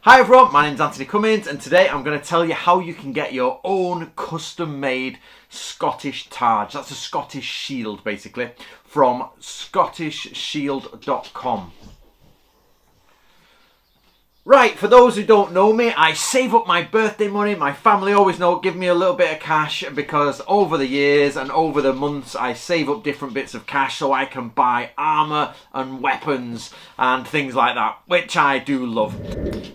Hi everyone, my name's Anthony Cummins and today I'm going to tell you how you can get your own custom made Scottish Targe. That's a Scottish shield basically from scottishshield.com. Right, for those who don't know me, I save up my birthday money. My family always give me a little bit of cash because over the years and over the months I save up different bits of cash so I can buy armour and weapons and things like that, which I do love.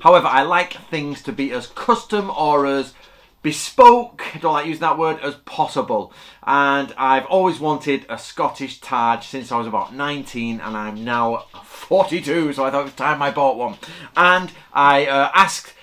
However, I like things to be as custom or as bespoke, I don't like using that word, as possible. And I've always wanted a Scottish Targe since I was about 19 and I'm now 42, so I thought it was time I bought one. And I asked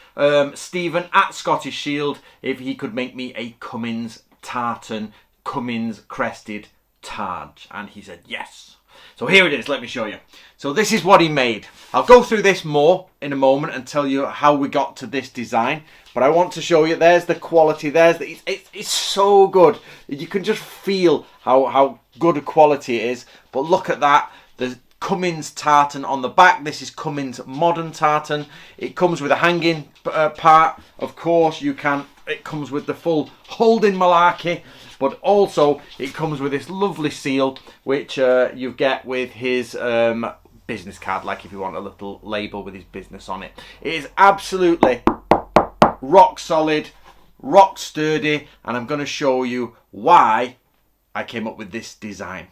Stephen at Scottish Shield if he could make me a Cummins tartan, Cummins crested Targe, and he said yes. So here it is, let me show you. So this is what he made. I'll go through this more in a moment and tell you how we got to this design. But I want to show you, there's the quality, it's so good. You can just feel how good a quality it is. But look at that, the Cummins tartan on the back. This is Cummins modern tartan. It comes with a hanging part. Of course, it comes with the full holding malarkey. But also, it comes with this lovely seal, which you get with his business card, like if you want a little label with his business on it. It is absolutely rock solid, rock sturdy, and I'm going to show you why I came up with this design.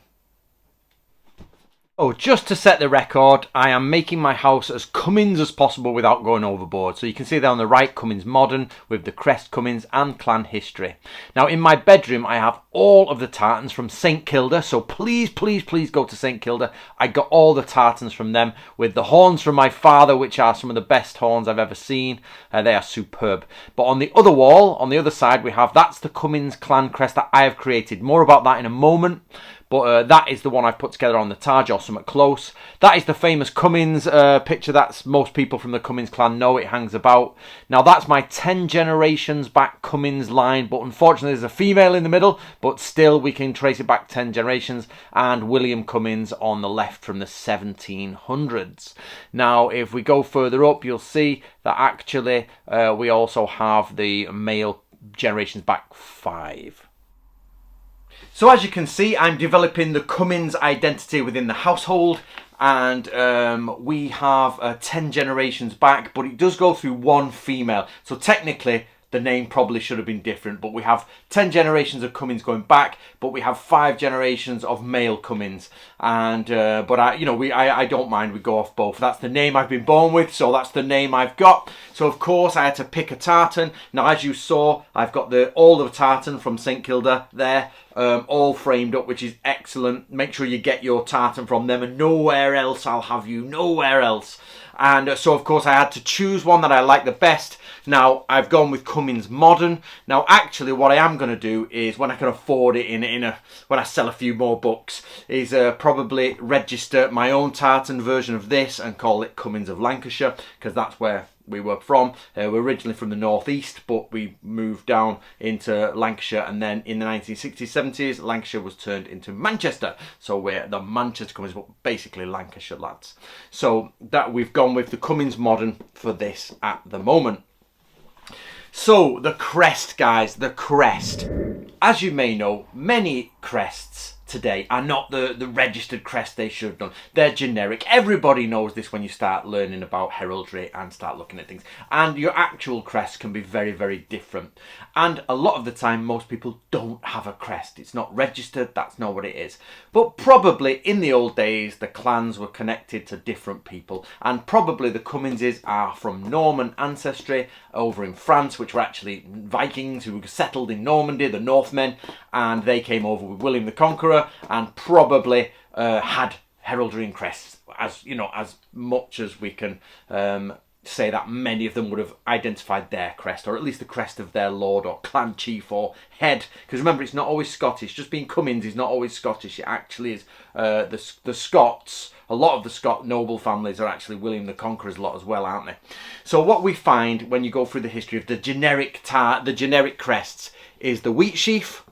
Oh, just to set the record, I am making my house as Cummins as possible without going overboard. So you can see there on the right, Cummins Modern with the crest Cummins and clan history. Now in my bedroom, I have all of the tartans from St Kilda. So please, please, please go to St Kilda. I got all the tartans from them with the horns from my father, which are some of the best horns I've ever seen. They are superb. But on the other wall, on the other side, that's the Cummins clan crest that I have created. More about that in a moment. But that is the one I've put together on the Targe or something close. That is the famous Cummins picture that most people from the Cummins clan know. It hangs about. Now that's my 10 generations back Cummins line. But unfortunately there's a female in the middle. But still we can trace it back 10 generations. And William Cummins on the left from the 1700s. Now if we go further up, you'll see that actually we also have the male generations back 5. So as you can see, I'm developing the Cummins identity within the household, and we have 10 generations back, but it does go through one female. So technically, the name probably should have been different, but we have 10 generations of Cummins going back, but we have 5 generations of male Cummins. And but I don't mind, we go off both. That's the name I've been born with, so that's the name I've got. So of course I had to pick a tartan. Now as you saw, I've got all the tartan from St Kilda there, all framed up, which is excellent. Make sure you get your tartan from them, and nowhere else I'll have you, nowhere else. And so of course I had to choose one that I like the best. Now I've gone with Cummins Modern. Now actually what I am going to do is, when I can afford it, when I sell a few more books, is probably register my own tartan version of this and call it Cummins of Lancashire, because that's where we were from. We're originally from the northeast, but we moved down into Lancashire, and then in the 1960s, 70s, Lancashire was turned into Manchester. So we're the Manchester Cummins, but basically Lancashire lads. So that we've gone with the Cummins Modern for this at the moment. So the crest, guys, the crest. As you may know, many crests today are not the registered crest they should have done. They're generic. Everybody knows this when you start learning about heraldry and start looking at things. And your actual crest can be very, very different. And a lot of the time, most people don't have a crest. It's not registered. That's not what it is. But probably in the old days, the clans were connected to different people. And probably the Cumminses are from Norman ancestry over in France, which were actually Vikings who settled in Normandy, the Northmen. And they came over with William the Conqueror and probably had heraldry and crests, as much as we can say that many of them would have identified their crest, or at least the crest of their lord or clan chief or head. Because remember, it's not always Scottish. Just being Cummins is not always Scottish. It actually is the Scots. A lot of the Scott noble families are actually William the Conqueror's lot as well, aren't they? So what we find when you go through the history of the generic crests is the wheat sheaf,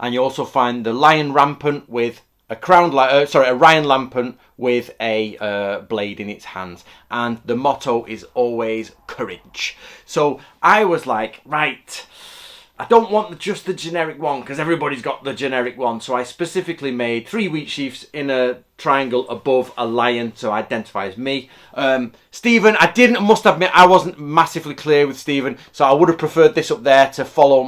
and you also find the lion rampant with a Ryan Lampant with a blade in its hands, and the motto is always courage. So I was like, right, I don't want just the generic one because everybody's got the generic one. So I specifically made 3 wheat sheaths in a triangle above a lion to identify as me. Stephen, must admit, I wasn't massively clear with Stephen, so I would have preferred this up there to follow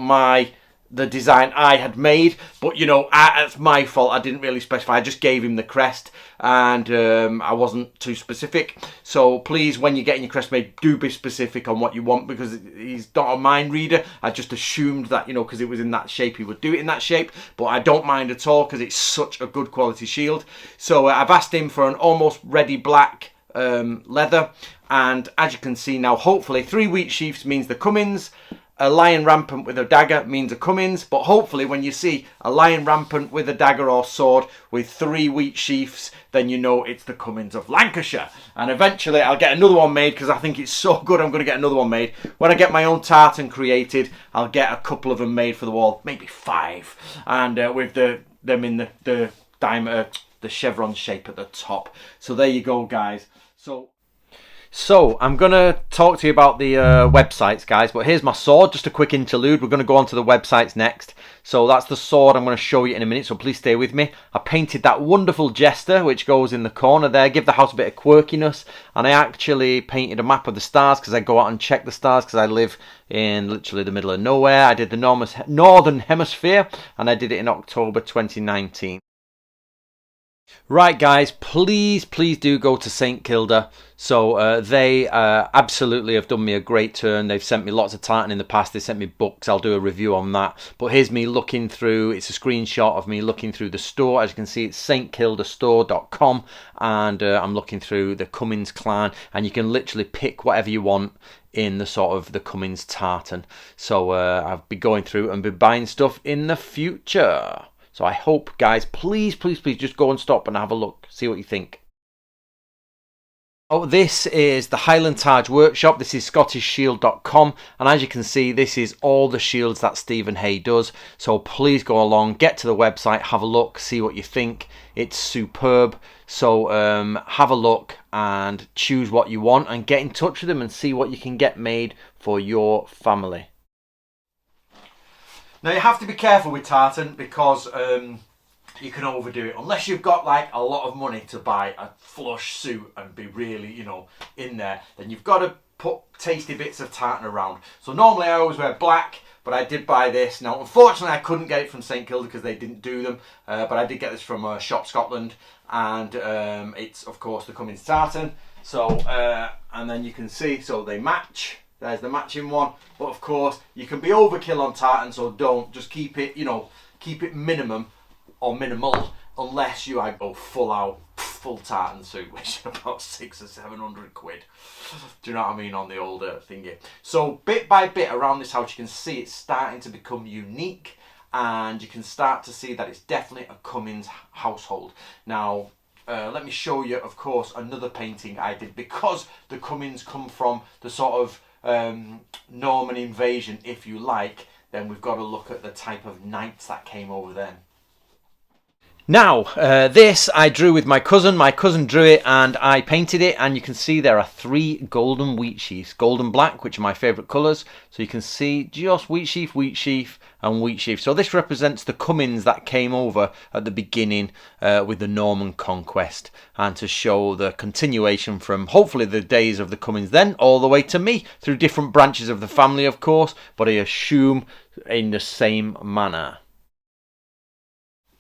the design I had made, but you know, it's my fault. I didn't really specify. I just gave him the crest, and I wasn't too specific. So please, when you're getting your crest made, do be specific on what you want, because he's not a mind reader. I just assumed that, you know, because it was in that shape, he would do it in that shape, but I don't mind at all because it's such a good quality shield. So I've asked him for an almost ready black leather, and as you can see now, hopefully 3 wheat sheaths means the Cummins. A lion rampant with a dagger means a Cummins, but hopefully when you see a lion rampant with a dagger or sword with 3 wheat sheaths, then you know it's the Cummins of Lancashire. And eventually I'll get another one made because I think it's so good. I'm going to get another one made. When I get my own tartan created, I'll get a couple of them made for the wall, maybe 5, and with them in the diameter, the chevron shape at the top. So there you go, guys. So I'm going to talk to you about the websites, guys, but here's my sword, just a quick interlude. We're going to go on to the websites next. So that's the sword I'm going to show you in a minute, so please stay with me. I painted that wonderful jester, which goes in the corner there, give the house a bit of quirkiness. And I actually painted a map of the stars, because I go out and check the stars, because I live in literally the middle of nowhere. I did the Northern Hemisphere, and I did it in October 2019. Right, guys, please do go to St Kilda. So they absolutely have done me a great turn. They've sent me lots of tartan in the past. They sent me books. I'll do a review on that. But here's me looking through. It's a screenshot of me looking through the store. As you can see, it's stkildastore.com, and I'm looking through the Cummins clan, and you can literally pick whatever you want in the sort of the Cummins tartan. So I'll be going through and be buying stuff in the future. So I hope, guys, please just go and stop and have a look. See what you think. Oh, this is the Highland Targe workshop. This is scottishshield.com. And as you can see, this is all the shields that Stephen Hay does. So please go along, get to the website, have a look, see what you think. It's superb. So have a look and choose what you want and get in touch with them and see what you can get made for your family. Now you have to be careful with tartan because you can overdo it. Unless you've got like a lot of money to buy a flush suit and be really, you know, in there, then you've got to put tasty bits of tartan around. So normally I always wear black, but I did buy this. Now unfortunately I couldn't get it from St Kilda because they didn't do them, but I did get this from Shop Scotland, and it's of course the Cummins tartan. So and then you can see, so they match. There's the matching one, but of course you can be overkill on tartan, so don't. Just keep it, you know, keep it minimum or minimal, unless you go full tartan suit, which is about 600 or 700 quid. Do you know what I mean, on the older thingy? So bit by bit around this house, you can see it's starting to become unique, and you can start to see that it's definitely a Cummins household. Now let me show you, of course, another painting I did, because the Cummins come from the sort of Norman invasion, if you like. Then we've got to look at the type of knights that came over then. Now, this I drew with my cousin. My cousin drew it and I painted it, and you can see there are 3 golden wheat sheaths. Golden black, which are my favourite colours. So you can see just wheat sheath, and wheat sheath. So this represents the Cummins that came over at the beginning with the Norman conquest, and to show the continuation from hopefully the days of the Cummins then all the way to me, through different branches of the family, of course, but I assume in the same manner.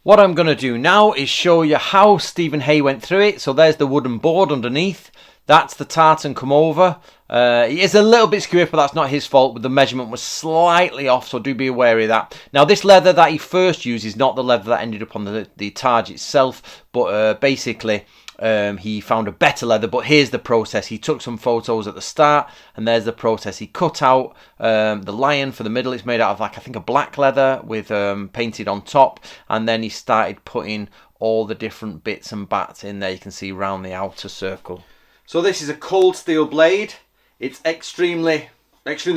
What I'm going to do now is show you how Stephen Hay went through it. So there's the wooden board underneath. That's the tartan come over. It is a little bit skewy, but that's not his fault, but the measurement was slightly off, so do be aware of that. Now this leather that he first used is not the leather that ended up on the Targe itself, but basically he found a better leather. But here's the process. He took some photos at the start, and there's the process. He cut out the lion for the middle. It's made out of, like, I think a black leather with painted on top, and then he started putting all the different bits and bats in there. You can see around the outer circle. So this is a cold steel blade. It's extremely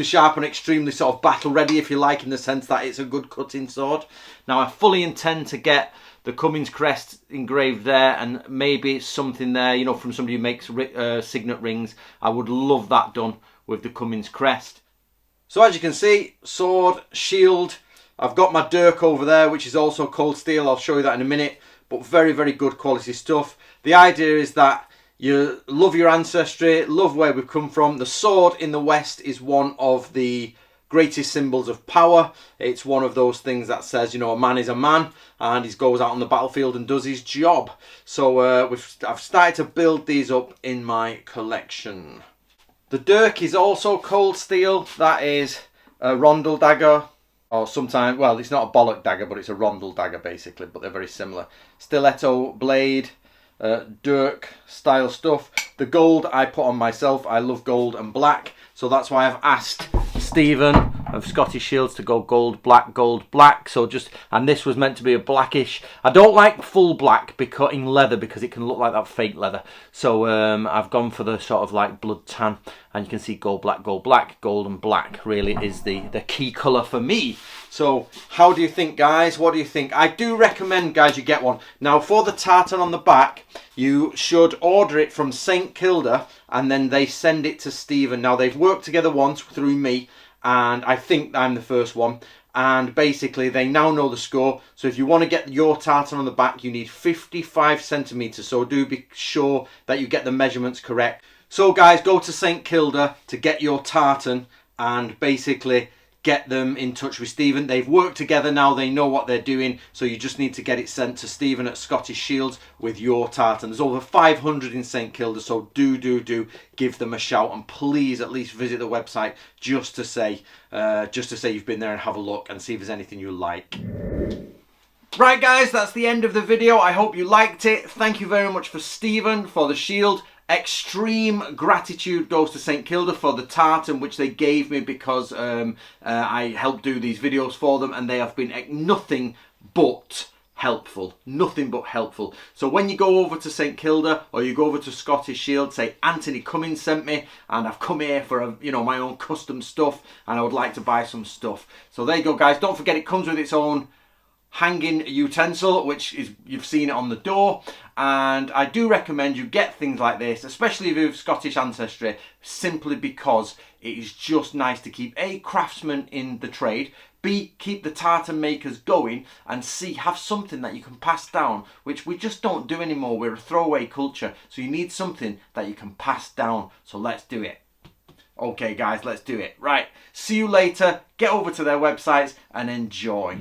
sharp and extremely sort of battle ready, if you like, in the sense that it's a good cutting sword. Now I fully intend to get the Cummins crest engraved there, and maybe it's something there, you know, from somebody who makes signet rings. I would love that done with the Cummins crest. So as you can see, sword, shield. I've got my dirk over there, which is also cold steel. I'll show you that in a minute, but very, very good quality stuff. The idea is that you love your ancestry, love where we've come from. The sword in the West is one of the greatest symbols of power. It's one of those things that says, you know, a man is a man, and he goes out on the battlefield and does his job. So I've started to build these up in my collection. The dirk is also cold steel. That is a rondel dagger, or sometimes, well, it's not a bollock dagger, but it's a rondel dagger basically, but they're very similar. Stiletto blade, dirk style stuff. The gold I put on myself. I love gold and black, so that's why I've asked Stephen of Scottish Shields to go gold, black. So just, and this was meant to be a blackish. I don't like full black because in leather, because it can look like that fake leather. So I've gone for the sort of like blood tan, and you can see gold, black, gold and black really is the key colour for me. So how do you think, guys? What do you think? I do recommend, guys, you get one. Now for the tartan on the back, you should order it from St Kilda, and then they send it to Stephen. Now they've worked together once through me, and I think I'm the first one. And basically they now know the score. So if you want to get your tartan on the back, you need 55 centimetres. So do be sure that you get the measurements correct. So guys, go to St Kilda to get your tartan and basically get them in touch with Stephen. They've worked together now, they know what they're doing, so you just need to get it sent to Stephen at Scottish Shields with your tartan. There's over 500 in St Kilda, so do give them a shout, and please at least visit the website just to say you've been there and have a look and see if there's anything you like. Right guys, that's the end of the video. I hope you liked it. Thank you very much for Stephen for the shield. Extreme gratitude goes to St Kilda for the tartan which they gave me, because I helped do these videos for them, and they have been nothing but helpful. So when you go over to St Kilda, or you go over to Scottish Shield, say Anthony Cummins sent me, and I've come here for my own custom stuff, and I would like to buy some stuff. So there you go, guys. Don't forget, it comes with its own hanging utensil, which is, you've seen it on the door, and I do recommend you get things like this, especially if you have Scottish ancestry, simply because it is just nice to keep A, craftsmen in the trade, B, keep the tartan makers going, and C, have something that you can pass down, which we just don't do anymore. We're a throwaway culture, so you need something that you can pass down. So let's do it. Okay guys, let's do it. Right, see you later. Get over to their websites and enjoy.